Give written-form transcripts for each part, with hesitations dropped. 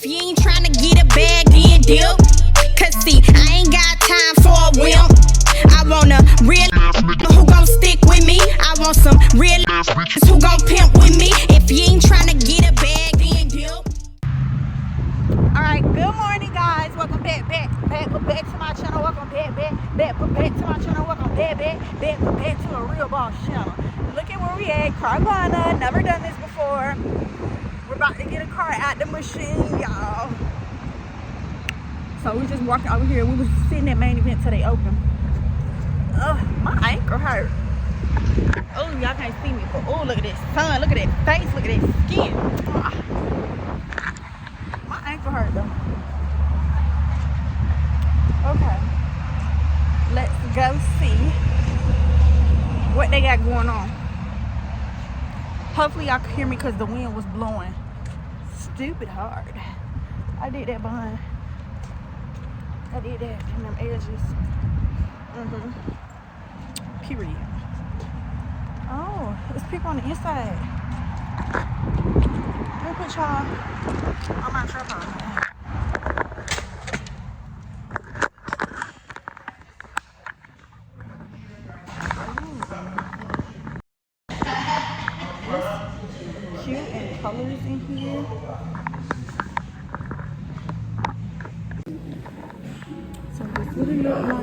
If you ain't trying to get a bag, then dip. Cause see, I ain't got time for a wimp. I want a real who gon' stick with me. I want some real who gon' pimp with me. If you ain't trying to get a bag, then dip. Alright, good morning guys. Welcome back to my channel. Welcome back to my channel. Welcome back to a real boss channel. Look at where we at, Carvana. Never done this before. We're about to get a car out the machine, y'all. So we just walking over here. We was sitting at main event till they open. My ankle hurt. Oh, y'all can't see me, but oh, look at this sun. Look at that face. Look at that skin. My ankle hurt though. Okay, let's go see what they got going on. Hopefully y'all can hear me because the wind was blowing stupid hard. I did that behind. I did that in them edges. Period. Oh, there's people on the inside. Let me put y'all on my tripod. Cute and colors in here. So this what it look like.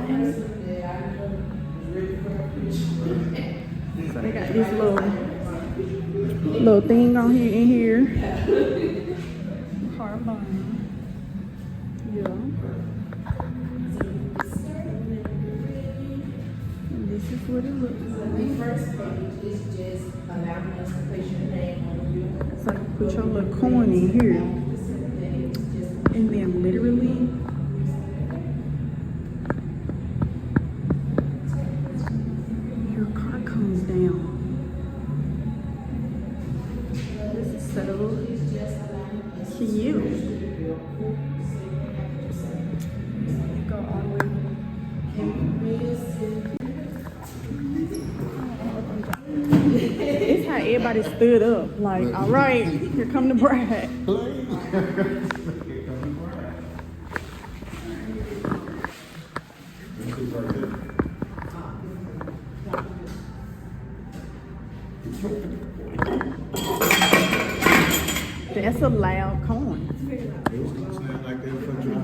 So they got this little thing on here in here. Carvana. Yeah. And this is what it looks like. The first page is just allowing us to place your name on you. So you put your little coin in here. And then literally your car comes down. This is so cute. Go all the way. It's how everybody stood up. Like, all right, here come the bride. That's a loud coin.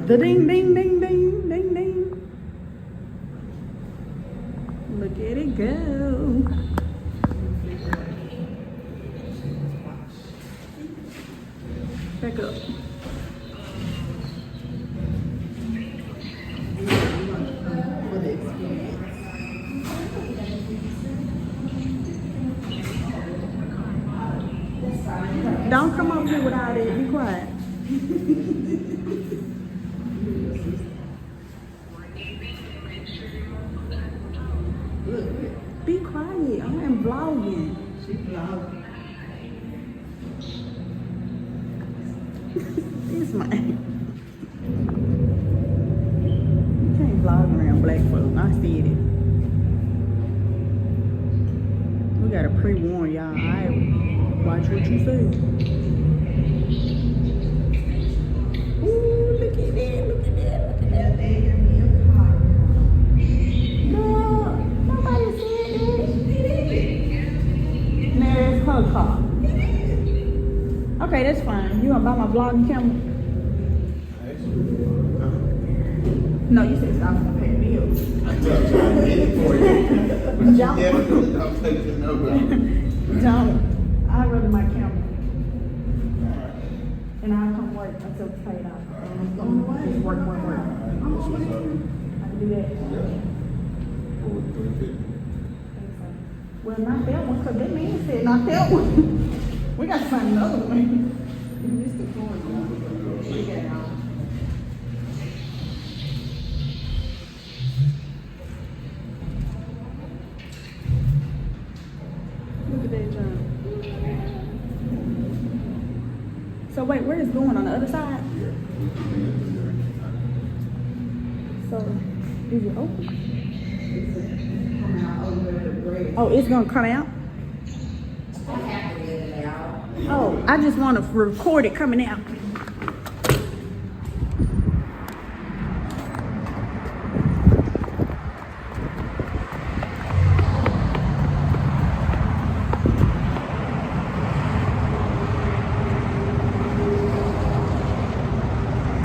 The ding, ding, ding, ding, ding, ding. Look at it go. Back up. Don't come up here without it. Be quiet. Be quiet. I am vlogging. This man. You can't vlog around black folk. I see it. We gotta pre-warn y'all. Alright, watch what you say. Ooh, look at that! Look at that! Look at that! No, nobody said that. No, it's her car. Okay, that's fine. You gonna buy my vlogging camera? No, you said stop and pay bills. Don't. I'd rather my camera. And I'll come work until it's paid off. Just work. I can do that. Well, not that one, because that man said not that one. We got to find another one. Look at that jump. So wait, where is going on the other side? So, is it open? Oh, it's gonna come out? Oh, I just want to record it coming out.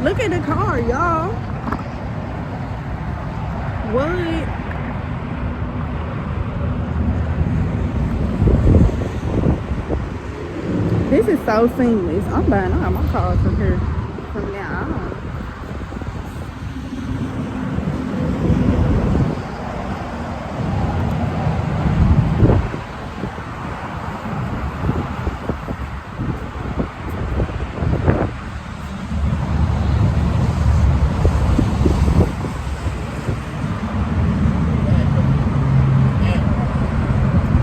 Look at the car, y'all. What? This is so seamless. I'm buying all my cars from here from now on.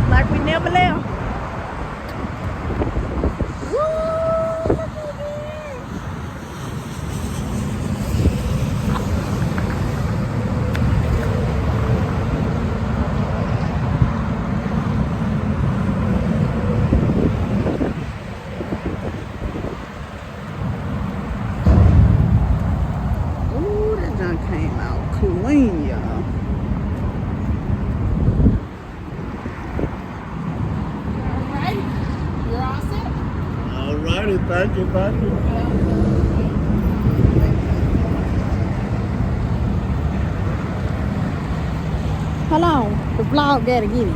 Like we never left. Clean, y'all. Alright, you're all set. Alrighty, thank you, thank you. Hold on, the vlog gotta get it.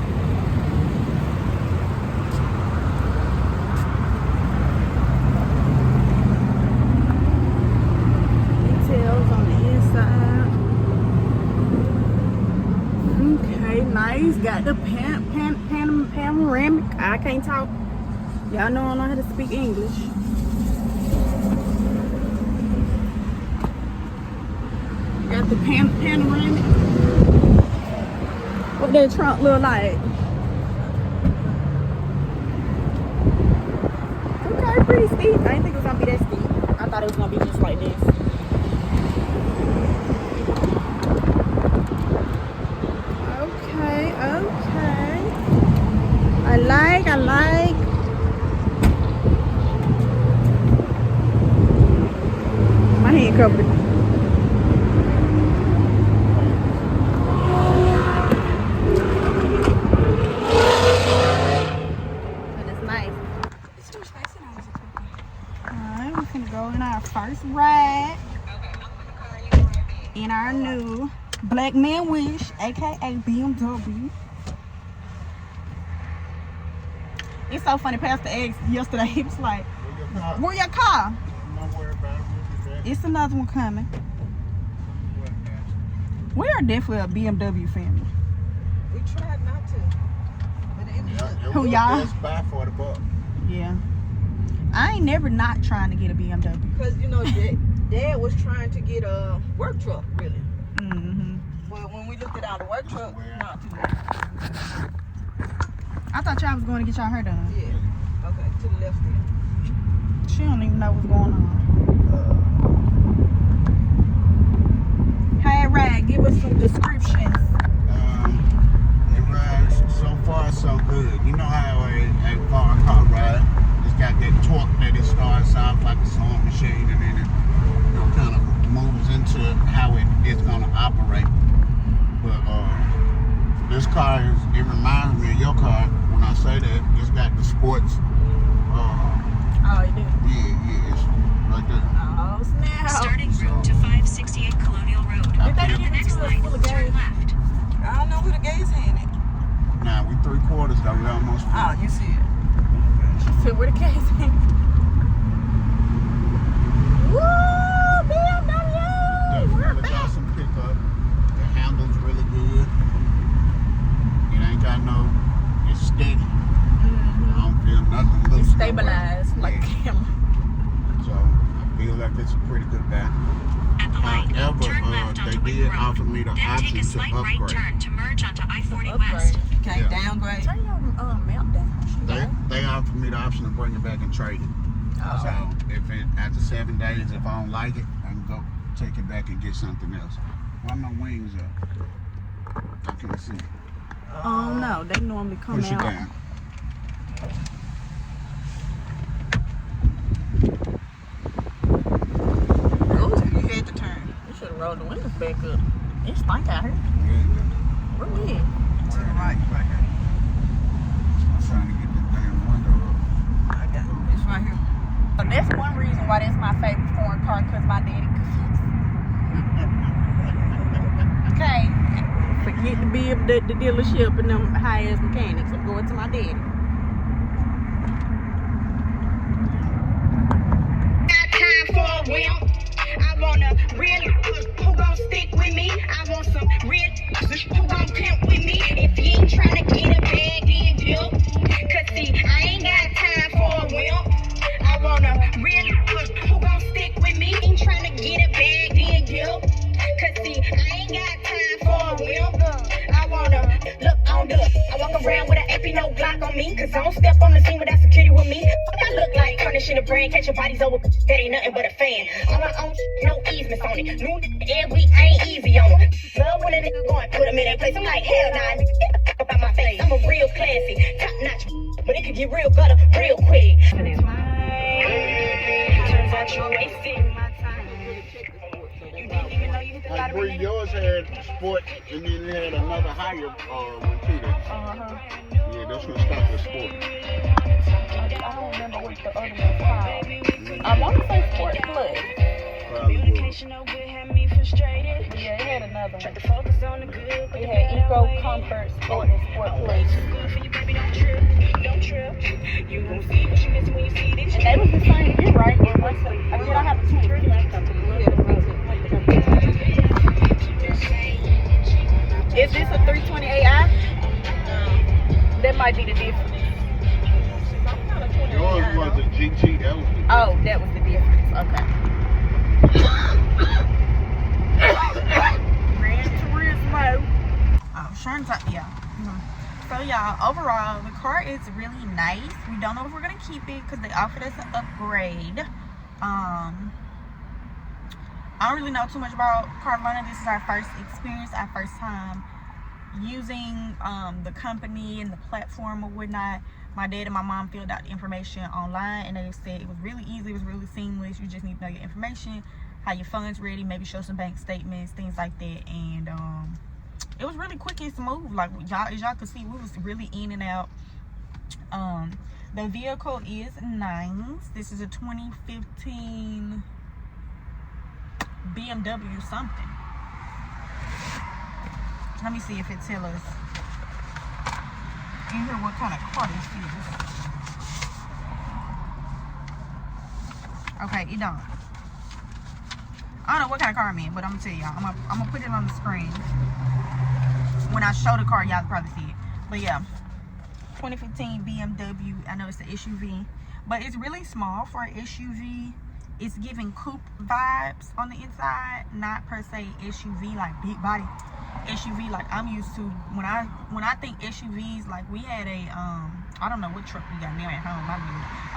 Details on the inside. Okay, nice. Got the panoramic. I can't talk. Y'all know I know how to speak English. Got the panoramic. What that trunk look like? Okay, pretty steep. I didn't think it was gonna be that steep. I thought it was gonna be just like this. Okay. I like. My hand covered. First ride in our new Black Man Wish, aka BMW. It's so funny. Pastor asked yesterday. He was like, "Where your car?" Don't worry about it. It's another one coming. We are definitely a BMW family. We tried not to, but it Who y'all? Best buy for the buck. Yeah. I ain't never not trying to get a BMW. because you know Dad was trying to get a work truck, really. Mm-hmm. But when we looked at our work truck, not too much. I thought y'all was going to get y'all hair done. Yeah. Okay, to the left there. She don't even know what's going on. Hey, Rag, give us some descriptions. It rides so far so good. You know how a car ride, it's got that torque that it starts off like a sewing machine and then it kind of moves into how it's gonna operate. But this car it reminds me of your car when I say that. It's got the sports. Oh, you do? Yeah, it's right there. Oh, snap. Starting route to 568 Colonial Road. Did they On the give it next to us line, full of turn gas? left. I don't know who the gas hand it. Nah, we 3/4 though. We almost. Oh, you see it. So where the case in? Woo! BMW! We're Definitely back! awesome pickup. The handle's really good. It ain't got no. It's steady. I don't feel nothing loose. It's stabilized like a camera. So I feel like it's a pretty good bag. At the light, However, turn left they onto Wing did Road. offer me the Then take option a to slight right upgrade. turn to merge onto I-40 Upgrade. West. Okay, Yeah. downgrade. Turn your mount down. They offered me the option to bring it back and trade it. So if after 7 days, if I don't like it, I can go take it back and get something else. Why my wings up? I can't see. Oh no, they normally come Push it out. down. Oh, you had to turn. You should have rolled the windows back up. It stink out here. Where we at? To the right, right here. I'm trying to get the damn window up. I got it. It's right here. So that's one reason why that's my favorite foreign car, because my daddy Get to be the dealership and them high ass mechanics. I'm going to my daddy. Got time for a wimp. I want a real who gon' stick with me. I want some real who gon' pimp with me. If you ain't tryna get a bag, then dip. Cause see, I ain't got time for a wimp. I want a real who gon' stick with me. Ain't tryna get a bag, then dip. Cause see, I ain't got time for a wimp. I wanna look on the. I walk around with an AP, no Glock on me. Cause I don't step on the scene without security with me. Fuck, I look like furnishing a brand, catching bodies over. That ain't nothing but a fan. On my own, no easements on it. New every week, I ain't easy on it. Love when a nigga go and put him in that place. I'm like, hell nah, nigga, get the fuck up out my face. I'm a real classy, top notch, but it could get real gutter real quick. Turns out you wasted my time. You didn't even know you hit the Like lottery. Bree, yours had sport and then it had another higher one too. Yeah, this one stopped with sport. I don't remember what the other one's called. I want to say Sport Plus. Probably will. Yeah, it had another one. It had Eco, Comfort, Sport, and Sport Plus. And they was the same year, right? I mean, I have the two. Is this a 320AI? That might be the difference. Yours was a GT. That was the Oh, that was the difference. Okay. Gran Turismo. Oh, sure. Yeah. So y'all, overall, the car is really nice. We don't know if we're gonna keep it because they offered us an upgrade. I don't really know too much about Carvana. This is our first experience, our first time using the company and the platform or whatnot. My dad and my mom filled out the information online and they said it was really easy, it was really seamless. You just need to know your information, how your funds ready, maybe show some bank statements, things like that. And it was really quick and smooth. Like y'all, as y'all could see, we was really in and out. The vehicle is nice. This is a 2015 BMW something. Let me see if it tells us in here what kind of car this is. Okay, it don't. I don't know what kind of car I'm in, but I'm gonna tell y'all. I'm gonna put it on the screen. When I show the car, y'all probably see it. But yeah, 2015 BMW. I know it's an SUV, but it's really small for an SUV. It's giving coupe vibes on the inside, not per se SUV, like big body SUV like I'm used to. When I think SUVs, like we had a I don't know what truck we got now at home. I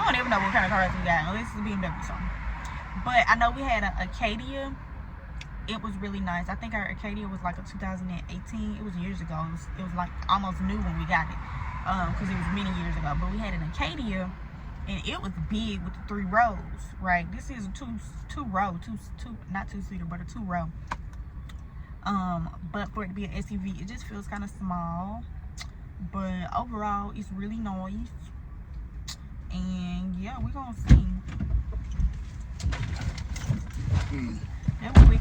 don't even know what kind of cars we got. This is a BMW song. But I know we had an Acadia. It was really nice. I think our Acadia was like a 2018. It was years ago. It was like almost new when we got it, because it was many years ago. But we had an Acadia, and it was big with the 3 rows, right? This is a two row, not two-seater, but a 2-row. But for it to be an SUV, it just feels kind of small. But overall, it's really nice. And yeah, we're gonna see. That was quick.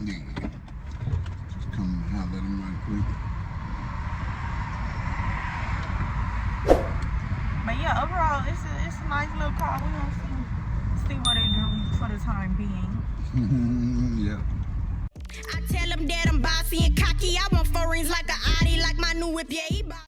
Yeah. Just come and holler at him right quick. But yeah, overall, it's a nice little car. We're gonna see what it do for the time being. Yeah. I tell them that I'm bossy and cocky. I want foreigns like a Audi, like my new whip, yeah, he